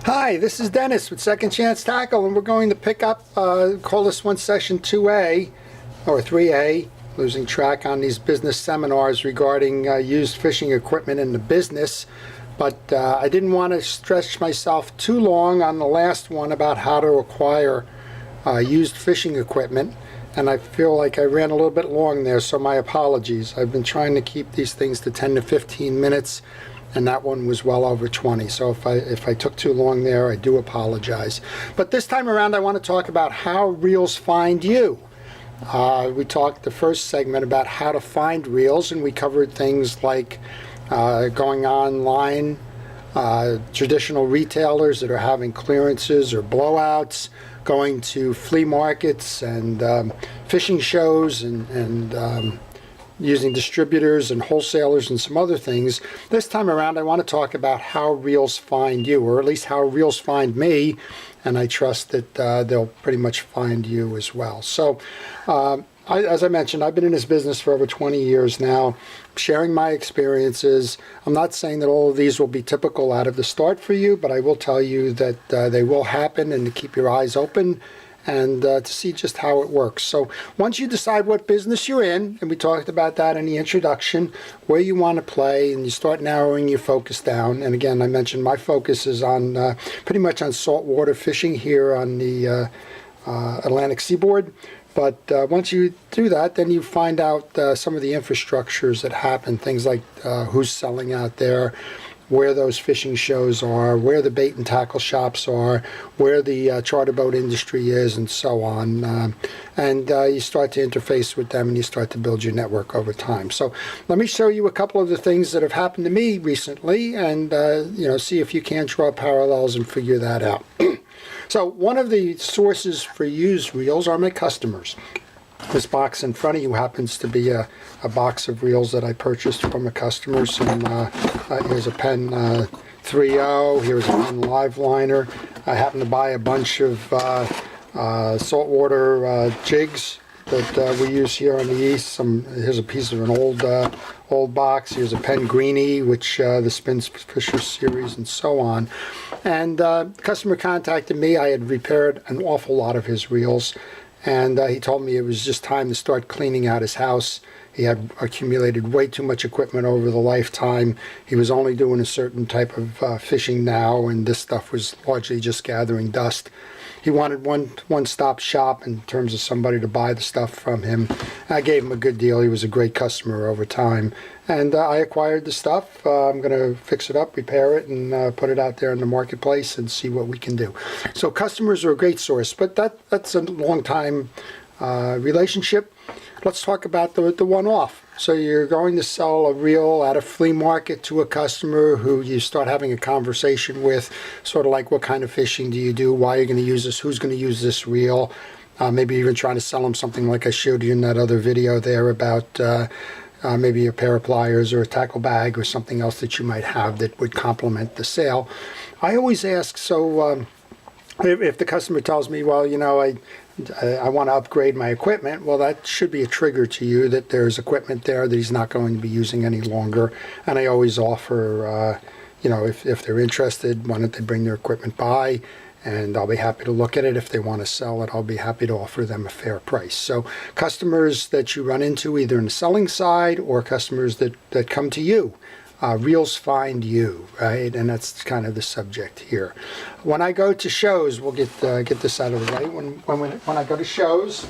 Hi, this is Dennis with Second Chance Tackle, and we're going to pick up, call this one session 2A, or 3A, losing track on these business seminars regarding used fishing equipment in the business. But I didn't want to stretch myself too long on the last one about how to acquire used fishing equipment, and I feel like I ran a little bit long there, so my apologies. I've been trying to keep these things to 10 to 15 minutes, and that one was well over 20. So if I took too long there, I do apologize. But this time around, I want to talk about how reels find you. We talked the first segment about how to find reels, and we covered things like going online, traditional retailers that are having clearances or blowouts, going to flea markets and fishing shows and using distributors and wholesalers and some other things. This time around, I want to talk about how reels find you, or at least how reels find me, and I trust that they'll pretty much find you as well. So, as I mentioned, I've been in this business for over 20 years now, sharing my experiences. I'm not saying that all of these will be typical out of the start for you, but I will tell you that they will happen, and to keep your eyes open and to see just how it works. So once you decide what business you're in, and we talked about that in the introduction, where you want to play, and you start narrowing your focus down. And again, I mentioned my focus is on pretty much on saltwater fishing here on the Atlantic seaboard. But once you do that, then you find out some of the infrastructures that happen, things like who's selling out there, where those fishing shows are, where the bait and tackle shops are, where the charter boat industry is, and so on. And you start to interface with them, and you start to build your network over time. So let me show you a couple of the things that have happened to me recently, and see if you can draw parallels and figure that out. So one of the sources for used reels are my customers. This box in front of you happens to be a box of reels that I purchased from a customer. Here's a Pen 3.0, here's a Pen Live Liner. I happened to buy a bunch of saltwater jigs that we use here on the east. Here's a piece of an old box. Here's a Pen Greenie, which the Spin Fisher series, and so on. And customer contacted me. I had repaired an awful lot of his reels, and he told me it was just time to start cleaning out his house. He had accumulated way too much equipment over the lifetime. He was only doing a certain type of fishing now, and this stuff was largely just gathering dust. He wanted one-stop shop in terms of somebody to buy the stuff from him. I gave him a good deal. He was a great customer over time. And I acquired the stuff. I'm going to fix it up, repair it, and put it out there in the marketplace and see what we can do. So customers are a great source, but that's a long-time relationship. Let's talk about the one-off. So you're going to sell a reel at a flea market to a customer who you start having a conversation with, sort of like, what kind of fishing do you do? Why are you going to use this? Who's going to use this reel? Maybe even trying to sell them something like I showed you in that other video there about maybe a pair of pliers or a tackle bag or something else that you might have that would complement the sale. I always ask, so if the customer tells me, well, I want to upgrade my equipment, well, that should be a trigger to you that there's equipment there that he's not going to be using any longer. And I always offer, if they're interested, why don't they bring their equipment by, and I'll be happy to look at it. If they want to sell it, I'll be happy to offer them a fair price. So customers that you run into either in the selling side or customers that come to you, reels find you, right? And that's kind of the subject here. When I go to shows, we'll get this out of the way. When I go to shows,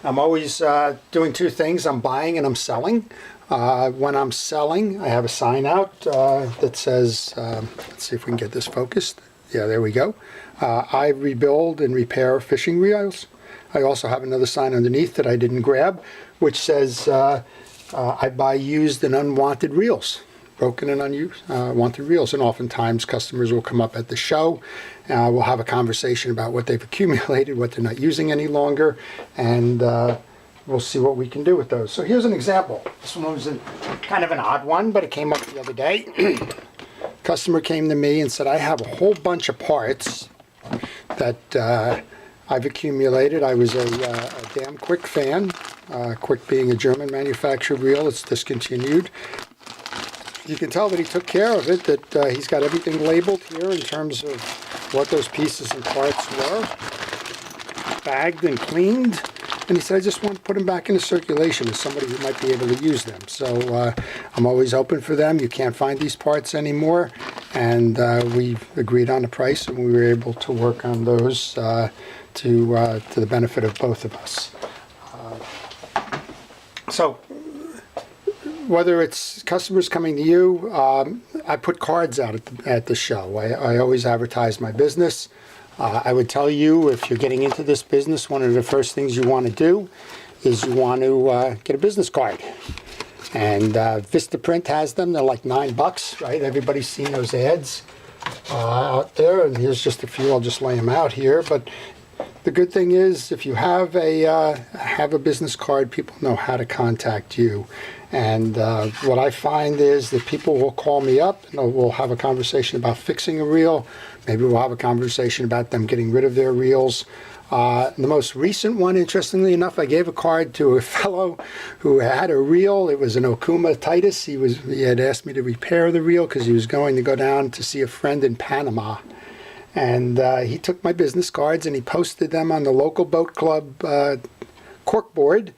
I'm always doing two things. I'm buying and I'm selling. When I'm selling, I have a sign out that says, let's see if we can get this focused. Yeah, there we go. I rebuild and repair fishing reels. I also have another sign underneath that I didn't grab, which says, I buy used and unwanted reels, broken and unwanted reels. And oftentimes customers will come up at the show. We'll have a conversation about what they've accumulated, what they're not using any longer, and we'll see what we can do with those. So here's an example. This one was kind of an odd one, but it came up the other day. Customer came to me and said, I have a whole bunch of parts that I've accumulated. I was a damn Quick fan. Quick being a German manufactured reel. It's discontinued. you can tell that he took care of it, that he's got everything labeled here in terms of what those pieces and parts were, bagged and cleaned. And he said, I just want to put them back into circulation as somebody who might be able to use them. So I'm always open for them. You can't find these parts anymore. And we agreed on the price, and we were able to work on those to the benefit of both of us. So whether it's customers coming to you, I put cards out at the show. I always advertise my business. I would tell you, if you're getting into this business, one of the first things you want to do is you want to get a business card. And Vistaprint has them. They're like $9, right? Everybody's seen those ads out there. And here's just a few. I'll just lay them out here. But the good thing is, if you have a business card, people know how to contact you. And what I find is that people will call me up and we'll have a conversation about fixing a reel. Maybe we'll have a conversation about them getting rid of their reels. The most recent one, interestingly enough, I gave a card to a fellow who had a reel. It was an Okuma Titus. He had asked me to repair the reel because he was going to go down to see a friend in Panama. And he took my business cards and he posted them on the local boat club corkboard.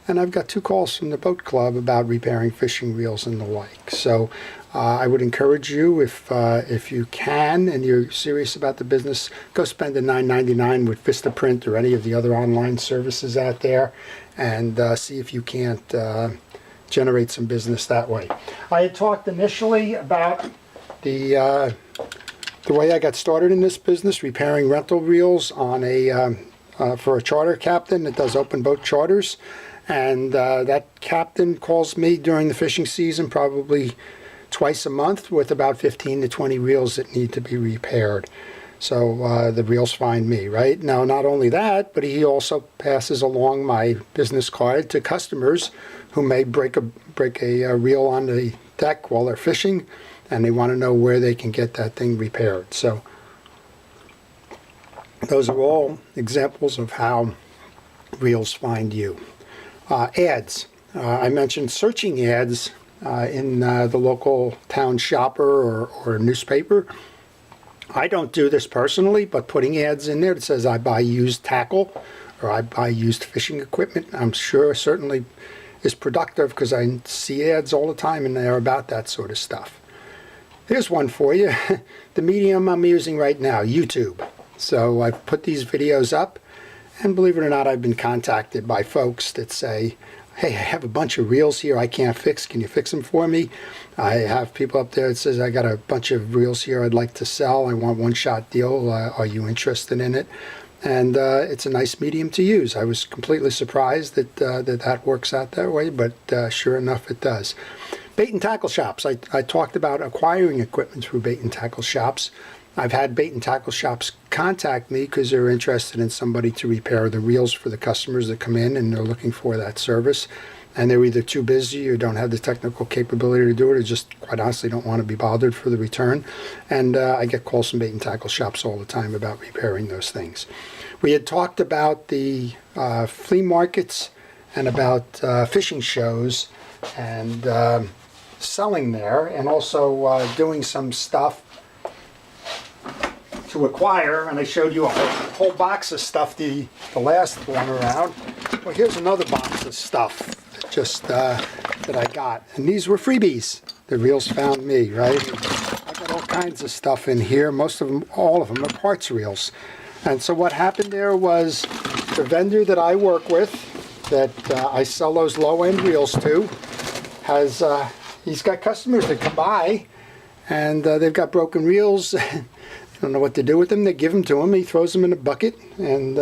And I've got 2 calls from the boat club about repairing fishing reels and the like. So I would encourage you, if you can and you're serious about the business, go spend the $9.99 with Vistaprint or any of the other online services out there, and see if you can't generate some business that way. I had talked initially about the way I got started in this business, repairing rental reels on for a charter captain that does open boat charters. And that captain calls me during the fishing season probably twice a month with about 15 to 20 reels that need to be repaired. So the reels find me, right? Now, not only that, but he also passes along my business card to customers who may break a reel on the deck while they're fishing, and they want to know where they can get that thing repaired. So those are all examples of how reels find you. Ads. I mentioned searching ads in the local town shopper or newspaper. I don't do this personally, but putting ads in there that says I buy used tackle or I buy used fishing equipment, I'm sure certainly is productive because I see ads all the time and they're about that sort of stuff. Here's one for you. The medium I'm using right now, YouTube. So I've put these videos up. And believe it or not, I've been contacted by folks that say, hey, I have a bunch of reels here I can't fix. Can you fix them for me? I have people up there that says, I got a bunch of reels here I'd like to sell. I want one-shot deal. Are you interested in it? And it's a nice medium to use. I was completely surprised that that works out that way, but sure enough, it does. Bait and tackle shops. I talked about acquiring equipment through bait and tackle shops. I've had bait and tackle shops contact me because they're interested in somebody to repair the reels for the customers that come in and they're looking for that service. And they're either too busy or don't have the technical capability to do it or just quite honestly don't want to be bothered for the return. And I get calls from bait and tackle shops all the time about repairing those things. We had talked about the flea markets and about fishing shows and selling there, and also doing some stuff to acquire, and I showed you a whole box of stuff the last one around. Well, here's another box of stuff that I got, and these were freebies. The reels found me, right? I got all kinds of stuff in here. Most of them, all of them, are parts reels. And so what happened there was the vendor that I work with, that I sell those low-end reels to, has he's got customers that come by, and they've got broken reels. Don't know what to do with them. They give them to him. He throws them in a bucket, and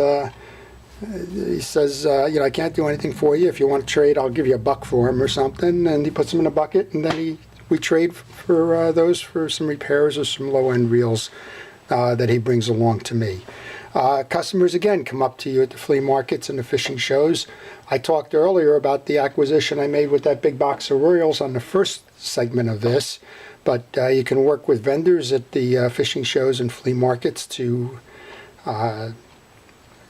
he says, I can't do anything for you. If you want to trade, I'll give you $1 for them or something. And he puts them in a bucket, and then we trade for those for some repairs or some low-end reels that he brings along to me. Customers, again, come up to you at the flea markets and the fishing shows. I talked earlier about the acquisition I made with that big box of reels on the first segment of this. But you can work with vendors at the fishing shows and flea markets to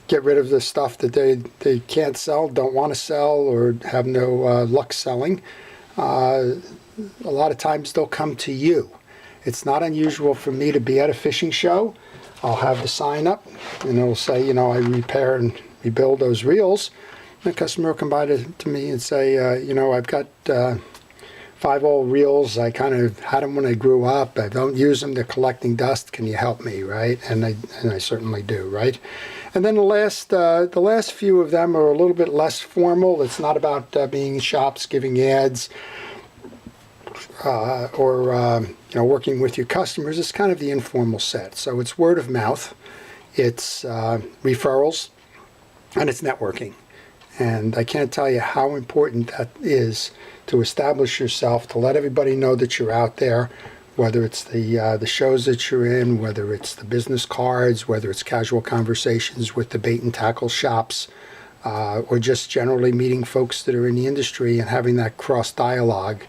get rid of the stuff that they can't sell, don't want to sell, or have no luck selling. a lot of times they'll come to you. It's not unusual for me to be at a fishing show. I'll have the sign up and it'll say, you know, I repair and rebuild those reels. The customer will come by to me and say, you know, I've got 5 old reels. I kind of had them when I grew up. I don't use them. They're collecting dust. Can you help me, right? And I certainly do, right? And then the last few of them are a little bit less formal. It's not about being in shops, giving ads, or you know, working with your customers. It's kind of the informal set. So it's word of mouth, it's referrals, and it's networking. And I can't tell you how important that is to establish yourself, to let everybody know that you're out there, whether it's the shows that you're in, whether it's the business cards, whether it's casual conversations with the bait and tackle shops, or just generally meeting folks that are in the industry and having that cross dialogue.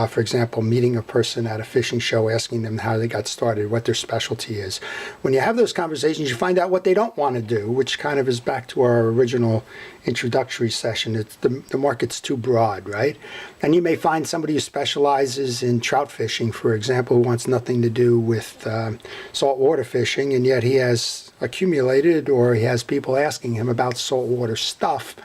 For example, meeting a person at a fishing show, asking them how they got started, what their specialty is. When you have those conversations, you find out what they don't want to do, which kind of is back to our original introductory session. It's the market's too broad, right? And you may find somebody who specializes in trout fishing, for example, who wants nothing to do with saltwater fishing, and yet he has accumulated, or he has people asking him about saltwater stuff.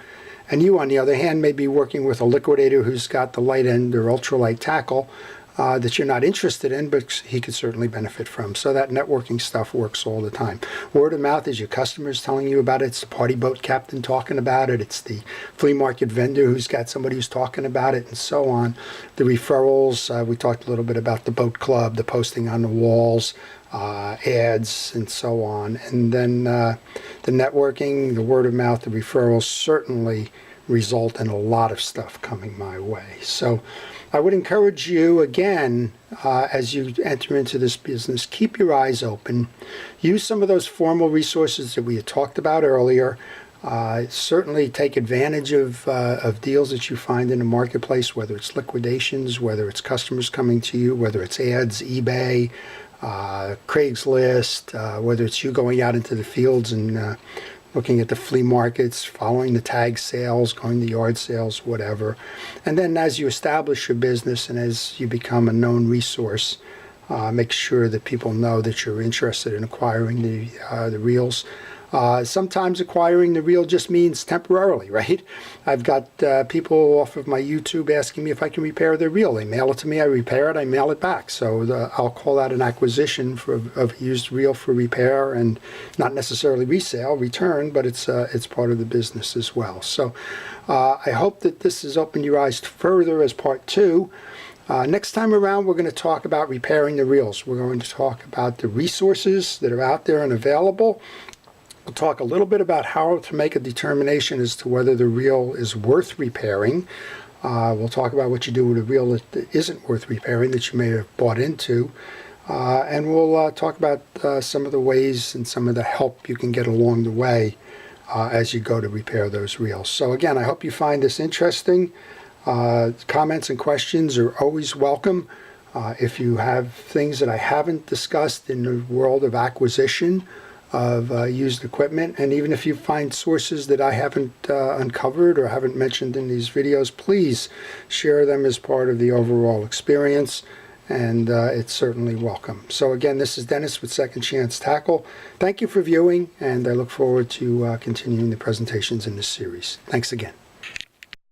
And you, on the other hand, may be working with a liquidator who's got the light end or ultralight tackle that you're not interested in, but he could certainly benefit from. So that networking stuff works all the time. Word of mouth is your customers telling you about it. It's the party boat captain talking about it. It's the flea market vendor who's got somebody who's talking about it, and so on. The referrals, we talked a little bit about the boat club, the posting on the walls, ads, and so on. And then the networking, the word of mouth, the referrals certainly result in a lot of stuff coming my way. So I would encourage you, again, as you enter into this business, keep your eyes open. Use some of those formal resources that we had talked about earlier. Certainly take advantage of deals that you find in the marketplace, whether it's liquidations, whether it's customers coming to you, whether it's ads, eBay, Craigslist, whether it's you going out into the fields and looking at the flea markets, following the tag sales, going to yard sales, whatever. And then as you establish your business and as you become a known resource, make sure that people know that you're interested in acquiring the reels. Sometimes acquiring the reel just means temporarily, right? I've got people off of my YouTube asking me if I can repair their reel. They mail it to me, I repair it, I mail it back. So I'll call that an acquisition of a used reel for repair, and not necessarily resale, return, but it's part of the business as well. So I hope that this has opened your eyes further as part 2. Next time around, we're going to talk about repairing the reels. We're going to talk about the resources that are out there and available. We'll talk a little bit about how to make a determination as to whether the reel is worth repairing. We'll talk about what you do with a reel that isn't worth repairing, that you may have bought into. And we'll talk about some of the ways and some of the help you can get along the way as you go to repair those reels. So again, I hope you find this interesting. Comments and questions are always welcome. If you have things that I haven't discussed in the world of acquisition of used equipment, and even if you find sources that I haven't uncovered or haven't mentioned in these videos, please share them as part of the overall experience, and it's certainly welcome. So again, this is Dennis with Second Chance Tackle. Thank you for viewing, and I look forward to continuing the presentations in this series. Thanks again.